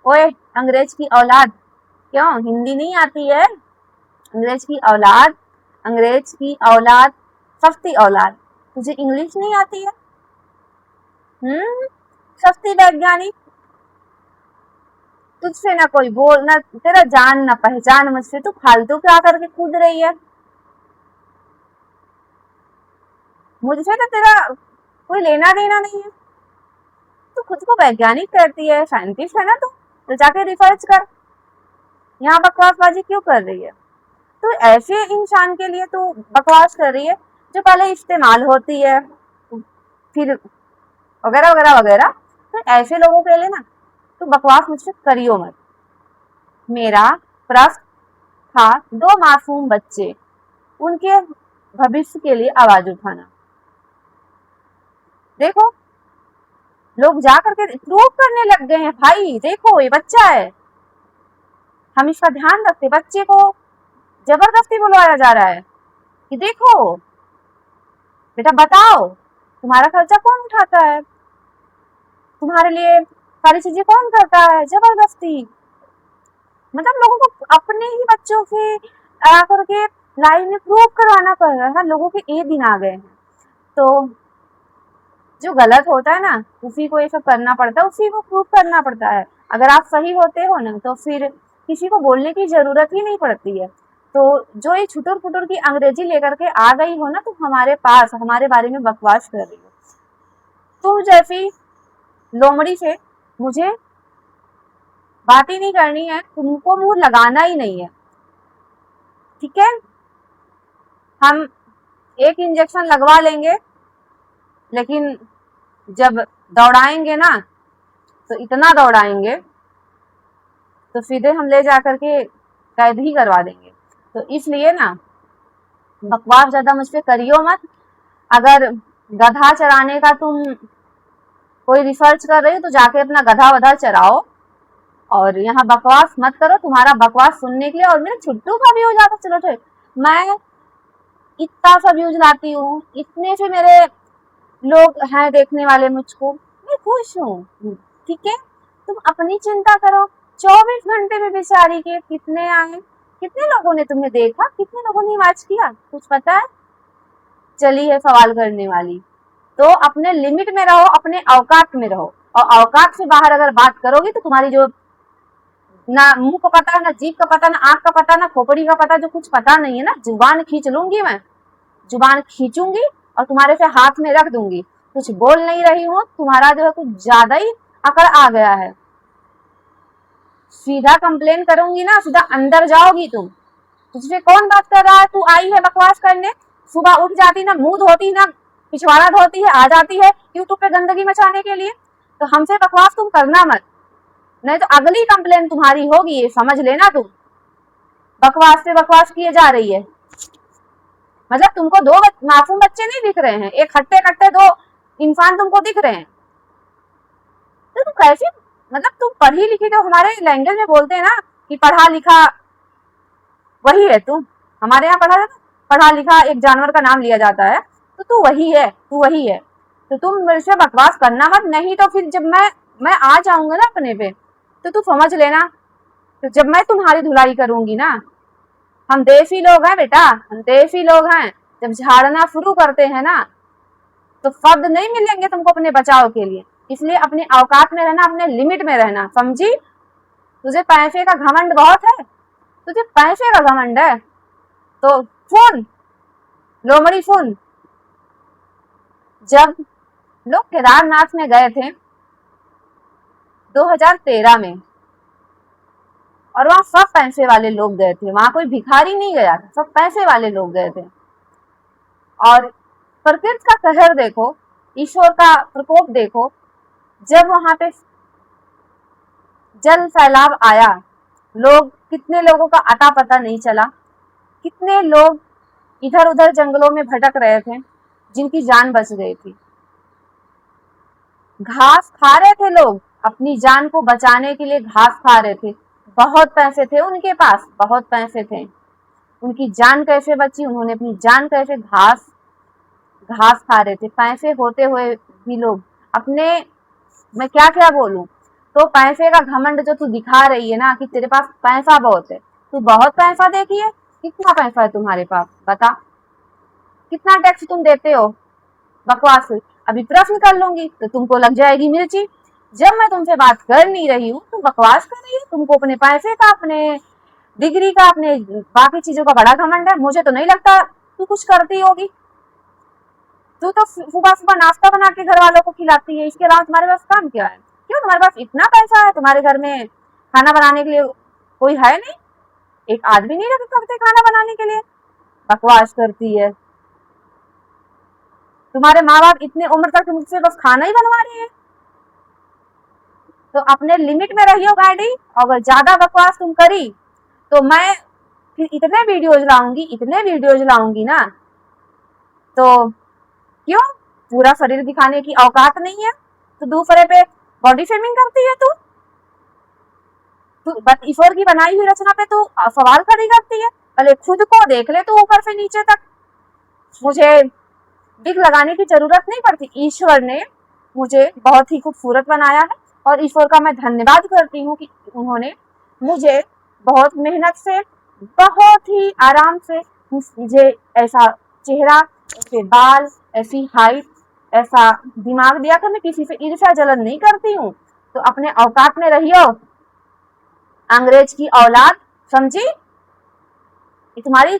ओए अंग्रेज की औलाद, क्यों हिंदी नहीं आती है? अंग्रेज की औलाद, अंग्रेज की औलाद, सस्ती औलाद, तुझे इंग्लिश नहीं आती है? सस्ती वैज्ञानिक, तुझसे ना कोई बोल, ना तेरा जान ना पहचान मुझसे, तू फालतू क्या करके कूद रही है? मुझसे तो तेरा कोई लेना देना नहीं है। तू खुद को वैज्ञानिक कहती है, साइंटिस्ट है ना तू, तो जाके रिसर्च कर। यहाँ बकवासबाजी क्यों कर रही है? तो ऐसे इंसान के लिए तू बकवास कर रही है जो पहले इस्तेमाल होती है, फिर वगैरह वगैरह वगैरह। तो ऐसे लोगों के लिए ना तू बकवास मुझसे करियो मत। मेरा प्रश्न था दो मासूम बच्चे, उनके भविष्य के लिए आवाज उठाना। देखो लोग जा करके प्रूव करने लग गए हैं, भाई देखो ये बच्चा है, हम इसका ध्यान रखते। बच्चे को जबरदस्ती बुलवाया जा रहा है कि देखो बेटा बताओ तुम्हारा खर्चा कौन उठाता है, तुम्हारे लिए सारी चीजें कौन करता है, जबरदस्ती। मतलब लोगों को अपने ही बच्चों से आकर के लाइव में प्रूव करवाना पड़ रहा है। लोगों के ये दिन आ गए हैं, तो जो गलत होता है ना उसी को ये सब करना पड़ता है, उसी को प्रूव करना पड़ता है। अगर आप सही होते हो ना तो फिर किसी को बोलने की जरूरत ही नहीं पड़ती है। तो जो ये छुटुर फुटुर की अंग्रेजी लेकर के आ गई हो ना, तो हमारे पास हमारे बारे में बकवास कर रही हो। तुम जैसी लोमड़ी से मुझे बात ही नहीं करनी है, तुमको मुंह लगाना ही नहीं है, ठीक है? हम एक इंजेक्शन लगवा लेंगे, लेकिन जब दौड़ाएंगे ना तो इतना दौड़ाएंगे तो सीधे हम ले जाकर के कैद ही करवा देंगे। तो इसलिए ना बकवास ज्यादा मुझ पे करियो मत। अगर गधा चराने का तुम कोई रिसर्च कर रही हो तो जाके अपना गधा वधा चराओ, और यहाँ बकवास मत करो। तुम्हारा बकवास सुनने के लिए और मेरे छुट्टू का भी हो जाता। चलो ठीक, मैं इतना सा व्यूज लाती हूँ, इतने से मेरे लोग हैं देखने वाले, मुझको मैं खुश हूँ, ठीक है? तुम अपनी चिंता करो। 24 घंटे में बेचारी के कितने आए, कितने लोगों ने तुम्हें देखा, कितने लोगों ने वॉच किया, कुछ पता है? चली है सवाल करने वाली, तो अपने लिमिट में रहो, अपने औकात में रहो। और औकात से बाहर अगर बात करोगी तो तुम्हारी जो ना मुंह का पता, ना जीभ का पता, ना आंख का पता, ना खोपड़ी का पता, जो कुछ पता नहीं है ना, जुबान खींच लूंगी मैं, जुबान खींचूंगी और तुम्हारे से हाथ में रख दूंगी। कुछ बोल नहीं रही हूँ, तुम्हारा जो है कुछ ज्यादा ही अकड़ आ गया है। सीधा कंप्लेन करूंगी ना, सीधा अंदर जाओगी तुम। तुझसे कौन बात कर रहा है? तू आई है बकवास करने, सुबह उठ जाती ना, मुंह धोती ना, पिछवाड़ा धोती है, आ जाती है यूट्यूब पे गंदगी मचाने के लिए। तो हमसे बकवास तुम करना मत, नहीं तो अगली कंप्लेन तुम्हारी होगी, ये समझ लेना तुम। बकवास से बकवास किए जा रही है। मतलब तुमको दो मासूम बच्चे नहीं दिख रहे हैं, एक हट्टे कट्टे दो इंसान तुमको दिख रहे हैं। तो तुम कैसे, मतलब तुम पढ़ी लिखी, जो हमारे लैंग्वेज में बोलते हैं ना कि पढ़ा लिखा वही है तुम। हमारे यहाँ पढ़ा लिखा एक जानवर का नाम लिया जाता है, तो तू वही है, तू वही है। तो तुम मेरे से बकवास करना मत, नहीं तो फिर जब मैं आ जाऊंगा ना अपने पे, तो तू समझ लेना। तो जब मैं तुम्हारी धुलाई करूंगी ना, हम देसी लोग हैं बेटा, हम देसी लोग हैं। जब झाड़ना शुरू करते हैं ना तो शब्द नहीं मिलेंगे तुमको अपने बचाव के लिए। इसलिए अपने औकात में रहना, अपने लिमिट में रहना, समझी? तुझे पैसे का घमंड बहुत है, तुझे पैसे का घमंड है तो सुन लोमड़ी सुन। जब लोग केदारनाथ में गए थे 2013 में, और वहां सब पैसे वाले लोग गए थे, वहां कोई भिखारी नहीं गया था, सब पैसे वाले लोग गए थे। और प्रकृति का कहर देखो, ईश्वर का प्रकोप देखो। जब वहां पे जल सैलाब आया, लोग, कितने लोगों का अता पता नहीं चला, कितने लोग इधर उधर जंगलों में भटक रहे थे जिनकी जान बच गई थी। घास खा रहे थे लोग, अपनी जान को बचाने के लिए घास खा रहे थे। बहुत पैसे थे उनके पास, बहुत पैसे थे, उनकी जान कैसे बची? उन्होंने अपनी जान कैसे, घास खा रहे थे। पैसे होते हुए भी लोग अपने, मैं क्या क्या बोलूं, तो पैसे का घमंड जो तू दिखा रही है ना कि तेरे पास पैसा बहुत है, तू बहुत पैसा देखी है? कितना पैसा है तुम्हारे पास बता, कितना टैक्स तुम देते हो? बकवास। अभी प्रश्न कर लूंगी तो तुमको लग जाएगी मिर्ची। जब मैं तुमसे बात कर नहीं रही हूँ तुम बकवास कर रही हो। तुमको अपने पैसे का, अपने डिग्री का, अपने बाकी चीजों का बड़ा घमंड है। मुझे तो नहीं लगता तू कुछ करती होगी। तू तो सुबह सुबह नाश्ता बना के घर वालों को खिलाती है, इसके अलावा तुम्हारे पास काम क्या है? क्यों तुम्हारे पास इतना पैसा है? तुम्हारे घर में खाना बनाने के लिए कोई है नहीं? एक आदमी नहीं रख सकते खाना बनाने के लिए? बकवास करती है। तुम्हारे माँ बाप इतने उम्र तक तुमसे बस खाना ही बनवा रहे हैं। तो अपने लिमिट में रहियो गाड़ी। अगर ज्यादा बकवास तुम करी तो मैं फिर इतने वीडियोज लाऊंगी ना, तो क्यों? पूरा शरीर दिखाने की औकात नहीं है तो दूसरे पे बॉडी शेमिंग करती है तू। ईश्वर की बनाई हुई रचना पे तू सवाल खड़ी करती है। पहले खुद को देख ले तू ऊपर से नीचे तक। मुझे बिग लगाने की जरूरत नहीं पड़ती। ईश्वर ने मुझे बहुत ही खूबसूरत बनाया है और ईश्वर का मैं धन्यवाद करती हूँ कि उन्होंने मुझे बहुत मेहनत से, बहुत ही आराम से मुझे ऐसा चेहरा, ऐसे बाल, ऐसी हाइट, ऐसा दिमाग दिया कि मैं किसी से ईर्ष्या जलन नहीं करती हूँ। तो अपने औकात में रहियो अंग्रेज की औलाद, समझी? तुम्हारी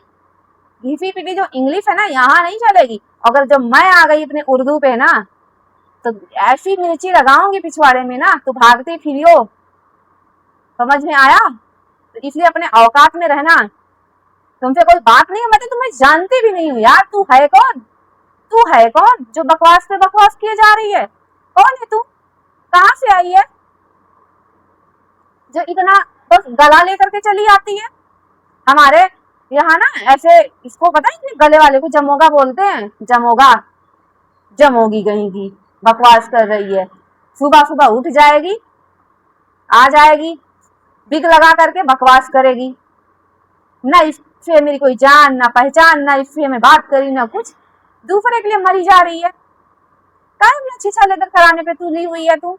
घिसी पिटी जो इंग्लिश है ना यहाँ नहीं चलेगी। अगर जब मैं आ गई अपने उर्दू पे ना तो ऐसी मिर्ची लगाऊंगी पिछवाड़े में ना तो भागती फिरियो। समझ में आया? तो इसलिए अपने औकात में रहना। तुमसे कोई बात नहीं है, मैं तो तुम्हें जानती भी नहीं हूँ यार। तू है कौन? तू है कौन जो बकवास पे बकवास किए जा रही है? कौन है तू? कहाँ से आई है जो इतना बस गला लेकर के चली आती है? हमारे यहाँ ना ऐसे, इसको पता है, इतने गले वाले को जमोगा बोलते हैं। जमोगा, जमोगी कहीं की, बकवास कर रही है। सुबह सुबह उठ जाएगी, आ जाएगी, बिग लगा करके बकवास करेगी। ना इससे मेरी कोई जान ना पहचान, ना इससे मैं बात करी ना कुछ। दूसरे के लिए मरी जा रही है। क्या छिछा लेकर कराने पे तुली हुई है तू?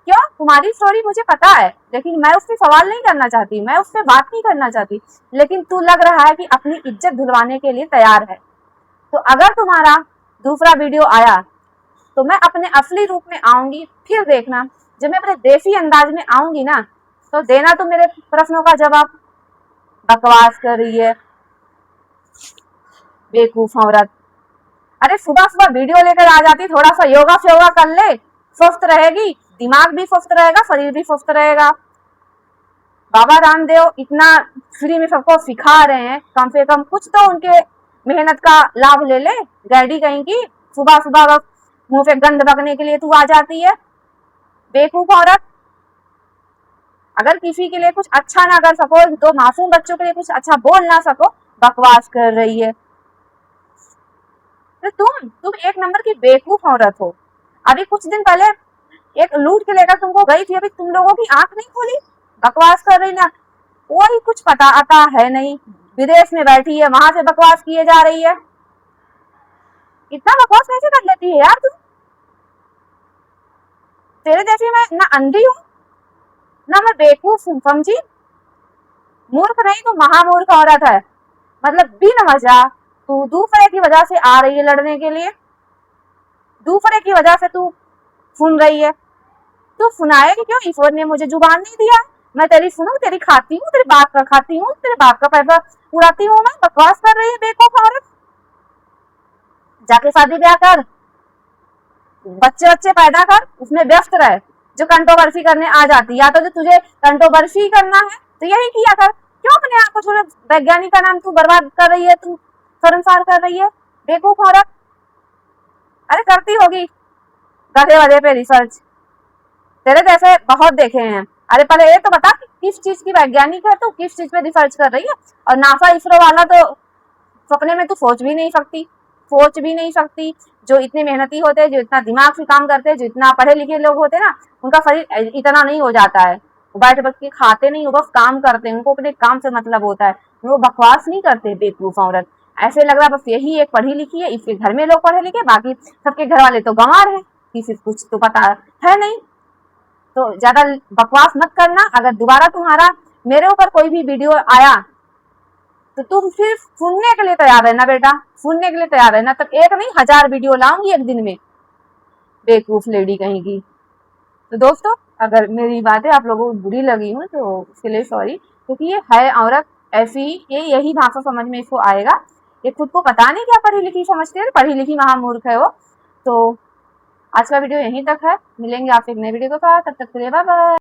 क्यों? तुम्हारी स्टोरी मुझे पता है, लेकिन मैं उससे सवाल नहीं करना चाहती, मैं उससे बात नहीं करना चाहती। लेकिन तू लग रहा है कि अपनी इज्जत धुलवाने के लिए तैयार है। तो अगर तुम्हारा दूसरा वीडियो आया तो मैं अपने असली रूप में आऊंगी, फिर देखना। जब मैं अपने देसी अंदाज में आऊंगी ना तो देना तो मेरे प्रश्नों का जवाब। बकवास कर रही है बेवकूफ औरत। अरे सुबह सुबह वीडियो लेकर आ जाती, थोड़ा सा योगा फ्योगा कर ले, स्वस्थ रहेगी, दिमाग भी स्वस्थ रहेगा, शरीर भी स्वस्थ रहेगा। बाबा रामदेव इतना फ्री में सबको सिखा रहे हैं, कम से कम कुछ तो उनके मेहनत का लाभ ले ले। गैडी कहीं की, सुबह सुबह बस मुंह पे गंद बकने के लिए तू आ जाती है, बेवकूफ औरत। अगर किसी के लिए कुछ अच्छा ना कर सको, तो मासूम बच्चों के लिए कुछ अच्छा बोल ना सको, बकवास कर रही है। तो तुम एक नंबर की बेवकूफ औरत हो। अभी कुछ दिन पहले एक लूट के लेकर तुमको गई थी, अभी तुम लोगों की आंख नहीं खुली, बकवास कर रही ना। कोई कुछ पता आता है नहीं, विदेश में बैठी है, वहां से बकवास किए जा रही है। इतना बकवास कैसे कर लेती है यार तू? तेरे जैसी मैं ना अंधी हूँ ना मैं बेवकूफ हूँ, समझी? मूर्ख नहीं तो महामूर्ख औरत है। मतलब बिन वजह तू दूसरे की वजह से आ रही है लड़ने के लिए, दूसरे की वजह से तू सुन रही है। तू सुनाएगी क्यों? ईश्वर ने मुझे जुबान नहीं दिया, मैं तेरी सुनूं, तेरी खाती हूँ, तेरे बाप का खाती हूँ, तेरे बाप का पैसा उड़ाती हूँ मैं। बकवास कर रही है बेवकूफ औरत। जाके शादी ब्याह कर, बच्चे बच्चे पैदा कर, उसमें व्यस्त रहे। जो कंट्रोवर्सी करने आ जाती, या तो जो तुझे कंट्रोवर्सी करना है तो यही किया कर। क्यों अपने आप को थोड़े वैज्ञानिक का नाम तू बर्बाद कर रही है, तू शर्मसार कर रही है बेवकूफ औरत। अरे करती होगी गधे वधे पे रिसर्च, तेरे जैसे बहुत देखे हैं। अरे पहले ये तो बता कि किस चीज की वैज्ञानिक है तू, किस चीज पे रिसर्च कर रही है? और नासा इसरो वाला तो सपने में तू सोच भी नहीं सकती। जो इतने मेहनती होते हैं, जो इतना दिमाग से काम करते हैं, जो इतना पढ़े लिखे लोग होते हैं ना, उनका शरीर इतना नहीं हो जाता है। वो बैठ बैठ के खाते नहीं, वो बस काम करते हैं, उनको अपने काम से मतलब होता है। वो बकवास नहीं करते बेवकूफ औरत। ऐसे लग रहा बस यही एक पढ़ी लिखी है, इसके घर में लोग पढ़े लिखे, बाकी सबके घर वाले तो गंवार है, किसी कुछ तो पता है नहीं। तो ज्यादा बकवास मत करना। अगर दोबारा तुम्हारा मेरे ऊपर कोई भी वीडियो आया तो तुम फिर सुनने के लिए तैयार रहना बेटा, सुनने के लिए तैयार रहना। तब एक नहीं 1000 वीडियो लाऊंगी एक दिन में, बेवकूफ लेडी कहीं की। तो दोस्तों, अगर मेरी बातें आप लोगों को बुरी लगी हो तो उसके लिए सॉरी, क्योंकि ये है औरत ऐसी, ये यही भाषा समझ में इसको आएगा। ये खुद को पता नहीं क्या पढ़ी लिखी समझती है, पढ़ी लिखी महामूर्ख है वो। तो आज का वीडियो यहीं तक है, मिलेंगे आपसे एक नए वीडियो के साथ, तब तक के लिए बाय बाय।